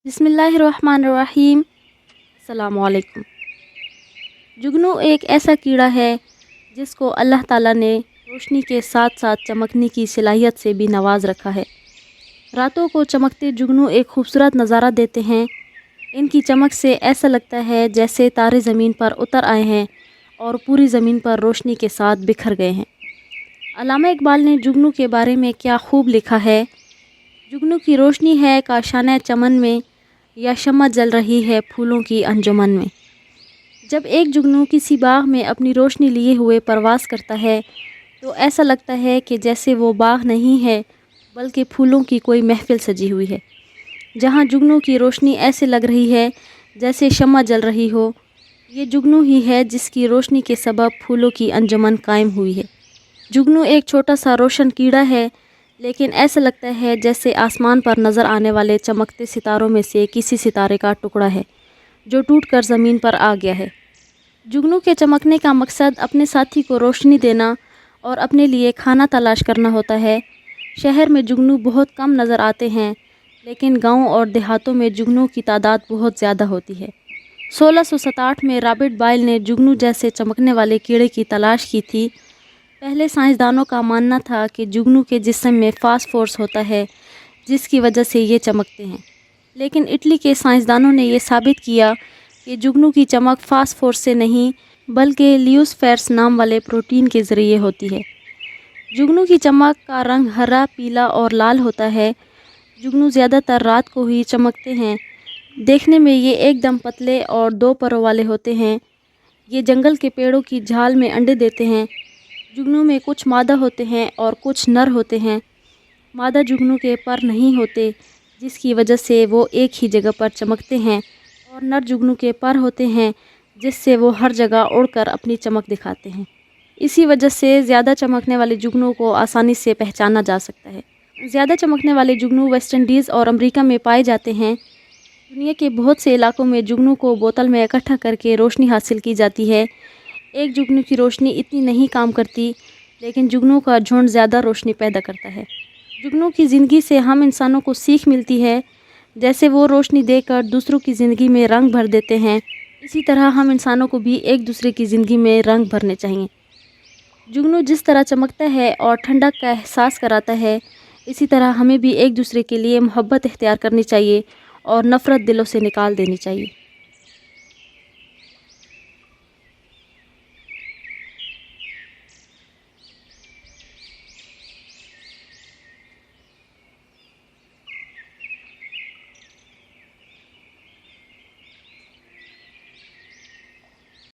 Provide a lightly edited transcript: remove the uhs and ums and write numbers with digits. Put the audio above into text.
بسم اللہ الرحمن الرحیم۔ السلام علیکم۔ جگنو ایک ایسا کیڑا ہے جس کو اللہ تعالیٰ نے روشنی کے ساتھ ساتھ چمکنے کی صلاحیت سے بھی نواز رکھا ہے۔ راتوں کو چمکتے جگنو ایک خوبصورت نظارہ دیتے ہیں۔ ان کی چمک سے ایسا لگتا ہے جیسے تارے زمین پر اتر آئے ہیں اور پوری زمین پر روشنی کے ساتھ بکھر گئے ہیں۔ علامہ اقبال نے جگنو کے بارے میں کیا خوب لکھا ہے: جگنو کی روشنی ہے کاشانہ چمن میں، یا شمع جل رہی ہے پھولوں کی انجمن میں۔ جب ایک جگنو کسی باغ میں اپنی روشنی لیے ہوئے پرواز کرتا ہے تو ایسا لگتا ہے کہ جیسے وہ باغ نہیں ہے بلکہ پھولوں کی کوئی محفل سجی ہوئی ہے۔ جہاں جگنو کی روشنی ایسے لگ رہی ہے جیسے شمع جل رہی ہو، یہ جگنو ہی ہے جس کی روشنی کے سبب پھولوں کی انجمن قائم ہوئی ہے۔ جگنو ایک چھوٹا سا روشن کیڑا ہے، لیکن ایسا لگتا ہے جیسے آسمان پر نظر آنے والے چمکتے ستاروں میں سے کسی ستارے کا ٹکڑا ہے جو ٹوٹ کر زمین پر آ گیا ہے۔ جگنو کے چمکنے کا مقصد اپنے ساتھی کو روشنی دینا اور اپنے لیے کھانا تلاش کرنا ہوتا ہے۔ شہر میں جگنو بہت کم نظر آتے ہیں، لیکن گاؤں اور دیہاتوں میں جگنو کی تعداد بہت زیادہ ہوتی ہے۔ 1667 میں رابرٹ بائل نے جگنو جیسے چمکنے والے کیڑے کی تلاش کی تھی۔ پہلے سائنسدانوں کا ماننا تھا کہ جگنو کے جسم میں فاسفورس ہوتا ہے جس کی وجہ سے یہ چمکتے ہیں، لیکن اٹلی کے سائنسدانوں نے یہ ثابت کیا کہ جگنو کی چمک فاسفورس سے نہیں بلکہ لیوسفیرس نام والے پروٹین کے ذریعے ہوتی ہے۔ جگنو کی چمک کا رنگ ہرا، پیلا اور لال ہوتا ہے۔ جگنو زیادہ تر رات کو ہی چمکتے ہیں۔ دیکھنے میں یہ ایک دم پتلے اور دو پروں والے ہوتے ہیں۔ یہ جنگل کے پیڑوں کی جھال میں انڈے دیتے ہیں۔ جگنو میں کچھ مادہ ہوتے ہیں اور کچھ نر ہوتے ہیں۔ مادہ جگنو کے پر نہیں ہوتے، جس کی وجہ سے وہ ایک ہی جگہ پر چمکتے ہیں، اور نر جگنو کے پر ہوتے ہیں جس سے وہ ہر جگہ اڑ کر اپنی چمک دکھاتے ہیں۔ اسی وجہ سے زیادہ چمکنے والے جگنو کو آسانی سے پہچانا جا سکتا ہے۔ زیادہ چمکنے والے جگنو ویسٹ انڈیز اور امریکہ میں پائے جاتے ہیں۔ دنیا کے بہت سے علاقوں میں جگنو کو بوتل میں اکٹھا کر کے روشنی حاصل کی جاتی ہے۔ ایک جگنو کی روشنی اتنی نہیں کام کرتی، لیکن جگنو کا جھنڈ زیادہ روشنی پیدا کرتا ہے۔ جگنو کی زندگی سے ہم انسانوں کو سیکھ ملتی ہے۔ جیسے وہ روشنی دے کر دوسروں کی زندگی میں رنگ بھر دیتے ہیں، اسی طرح ہم انسانوں کو بھی ایک دوسرے کی زندگی میں رنگ بھرنے چاہئیں۔ جگنو جس طرح چمکتا ہے اور ٹھنڈک کا احساس کراتا ہے، اسی طرح ہمیں بھی ایک دوسرے کے لیے محبت اختیار کرنی چاہیے اور نفرت دلوں سے نکال دینی چاہیے۔